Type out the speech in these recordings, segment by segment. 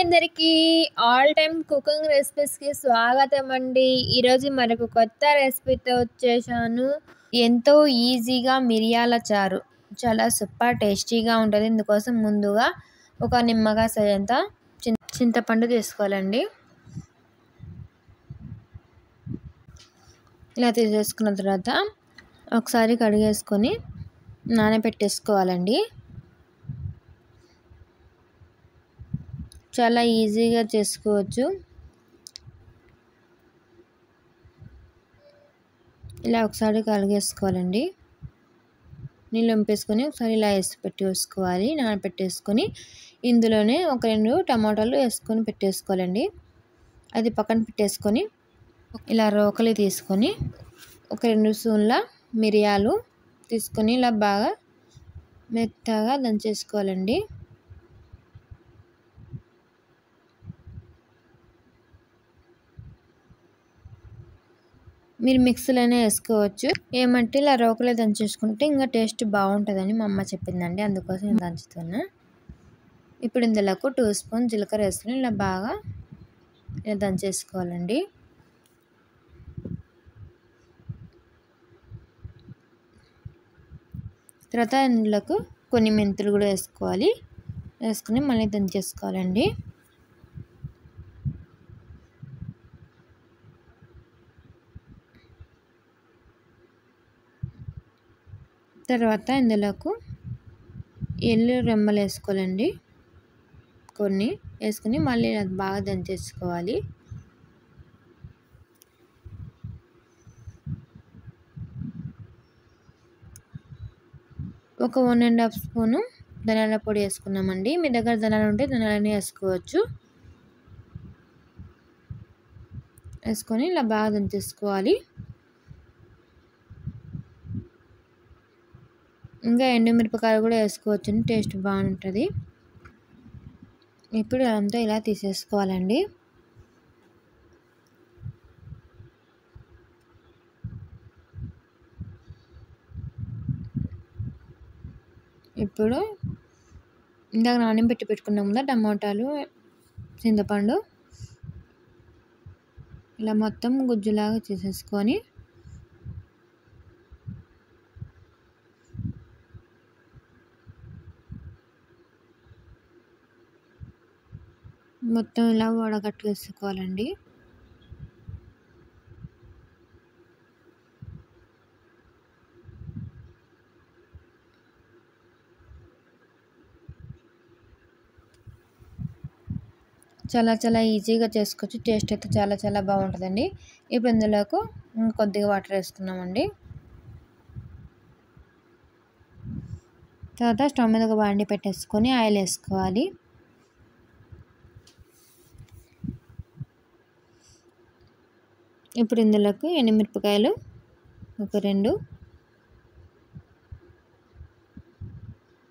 అందరికీ all time cooking రెసిపీస్‌కి స్వాగతం అండి. ఈరోజు మరొక కొత్త రెసిపీతో వచ్చేసాను. ఎంతో ఈజీగా మిరియాల చారు. చాలా సూపర్ టేస్టీగా ఉంటది. ఇందుకోసం ముందుగా ఒక నిమ్మకాయ సైజంత చింతపండు తీసుకోవాలండి. ఇలా తీసేసుకున్న తర్వాత ఒకసారి కడిగేసుకొని నానబెట్టేసుకోవాలండి. చాలా ఈజీగా చేసుకోవచ్చు. ఇలా ఒకసారి కడిగేసుకోవాలండి. నీళ్ళు వంపేసుకొని ఒకసారి ఇలా వేసి పెట్టేసుకోవాలి. నానబెట్టేసుకొని ఇందులోనే ఒక 2 టమాటాలు వేసుకొని పెట్టేసుకోవాలండి. అది పక్కన పెట్టేసుకొని ఇలా రోకలి తీసుకొని ఒక 2 స్పూన్ల మిరియాలు తీసుకొని ఇలా బాగా మెత్తగా దంచేసుకోవాలండి. మీరు మిక్సీలోనే వేసుకోవచ్చు. ఏమంటే ఇలా రోకలే దంచేసుకుంటే ఇంకా టేస్ట్ బాగుంటుందని మా అమ్మ చెప్పిందండి. అందుకోసం నేను దంచుతున్నా. ఇప్పుడు ఇందులోకి 2 స్పూన్ జీలకర్ర వేసుకొని ఇలా బాగా ఇలా దంచేసుకోవాలండి. తర్వాత ఇందులోకి కొన్ని మెంతులు కూడా వేసుకోవాలి. వేసుకొని మళ్ళీ దంచేసుకోవాలండి. తర్వాత ఇందులోకి ఎల్లు రెమ్మలు వేసుకోవాలండి. కొన్ని వేసుకొని మళ్ళీ అది బాగా దంచేసుకోవాలి. ఒక 1½ స్పూను ధనియాల పొడి వేసుకున్నామండి. మీ దగ్గర ధనియాలు ఉంటే ధనియాలనే వేసుకోవచ్చు. వేసుకొని ఇలా బాగా దంచేసుకోవాలి. ఇంకా ఎండుమిరపకాయలు కూడా వేసుకోవచ్చు, టేస్ట్ బాగుంటుంది. ఇప్పుడు అదంతా ఇలా తీసేసుకోవాలండి. ఇప్పుడు ఇందాక నానబెట్టి పెట్టుకున్నాం కదా టమాటాలు, చింతపండు ఇలా మొత్తం గుజ్జులాగా చేసేసుకొని మొత్తం ఇలా వడగట్టేసుకోవాలండి. చాలా ఈజీగా చేసుకోవచ్చు. టేస్ట్ అయితే చాలా బాగుంటుందండి. ఇప్పుడు ఇందులోకి కొద్దిగా వాటర్ వేసుకున్నామండి. తర్వాత స్టవ్ మీద ఒక బాండి పెట్టేసుకొని ఆయిల్ వేసుకోవాలి. ఇప్పుడు ఇందులోకి ఎండుమిరపకాయలు ఒక 2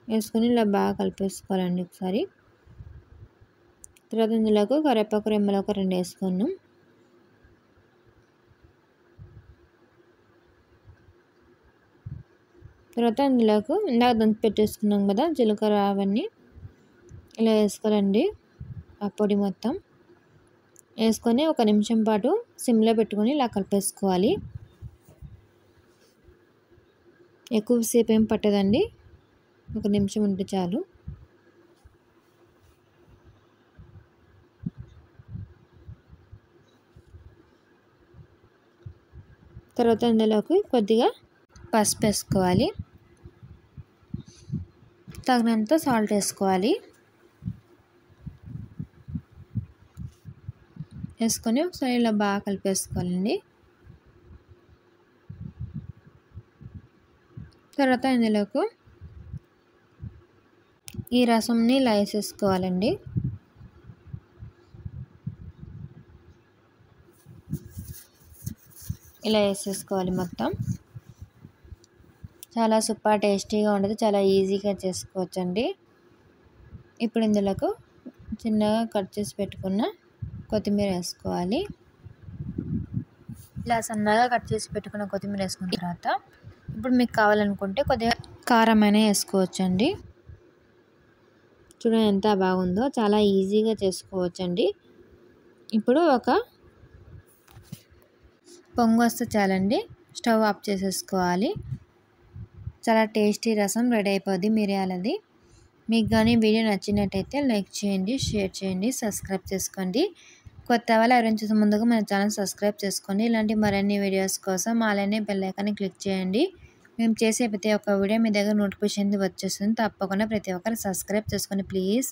వేసుకొని ఇలా బాగా కలిపేసుకోవాలండి ఒకసారి. తర్వాత ఇందులోకి కరివేపాకు రెమ్మలు ఒక 2 వేసుకున్నాం. తర్వాత ఇందులోకి ఇందాక దంచి పెట్టేసుకున్నాం కదా జీలకర్ర అవన్నీ ఇలా వేసుకోవాలండి. ఆ పొడి మొత్తం వేసుకొని ఒక నిమిషం పాటు సిమ్లో పెట్టుకొని ఇలా కలిపేసుకోవాలి. ఎక్కువసేపు ఏం పట్టదండి, ఒక నిమిషం ఉంటే చాలు. తర్వాత ఇందులోకి కొద్దిగా పసుపు వేసుకోవాలి. తగినంత సాల్ట్ వేసుకోవాలి. వేసుకొని ఒకసారి ఇలా బాగా కలిపేసుకోవాలండి. తర్వాత ఇందులోకి ఈ రసంని ఇలా వేసేసుకోవాలండి. ఇలా వేసేసుకోవాలి మొత్తం. చాలా సూపర్ టేస్టీగా ఉంటుంది. చాలా ఈజీగా చేసుకోవచ్చండి. ఇప్పుడు ఇందులోకి చిన్నగా కట్ చేసి పెట్టుకున్న కొత్తిమీర వేసుకోవాలి. ఇలా సన్నగా కట్ చేసి పెట్టుకున్న కొత్తిమీర వేసుకున్న తర్వాత ఇప్పుడు మీకు కావాలనుకుంటే కొద్దిగా కారం అయినా వేసుకోవచ్చండి. చూడండి ఎంత బాగుందో, చాలా ఈజీగా చేసుకోవచ్చండి. ఇప్పుడు ఒక పొంగు వస్తే చాలండి, స్టవ్ ఆఫ్ చేసేసుకోవాలి. చాలా టేస్టీ రసం రెడీ అయిపోద్ది మిరియాలది. మీకు కానీ వీడియో నచ్చినట్టయితే లైక్ చేయండి, షేర్ చేయండి, సబ్స్క్రైబ్ చేసుకోండి. కొత్త వాళ్ళు ఎవరైనా చూసే ముందుగా మన ఛానల్ సబ్స్క్రైబ్ చేసుకోండి. ఇలాంటి మరిన్ని వీడియోస్ కోసం అలానే బెల్ ఐకాన్ని క్లిక్ చేయండి. మేము చేసే ప్రతి ఒక్క వీడియో మీ దగ్గర నోటిఫికేషన్ వచ్చేస్తుంది. తప్పకుండా ప్రతి ఒక్కరు సబ్స్క్రైబ్ చేసుకోండి ప్లీజ్.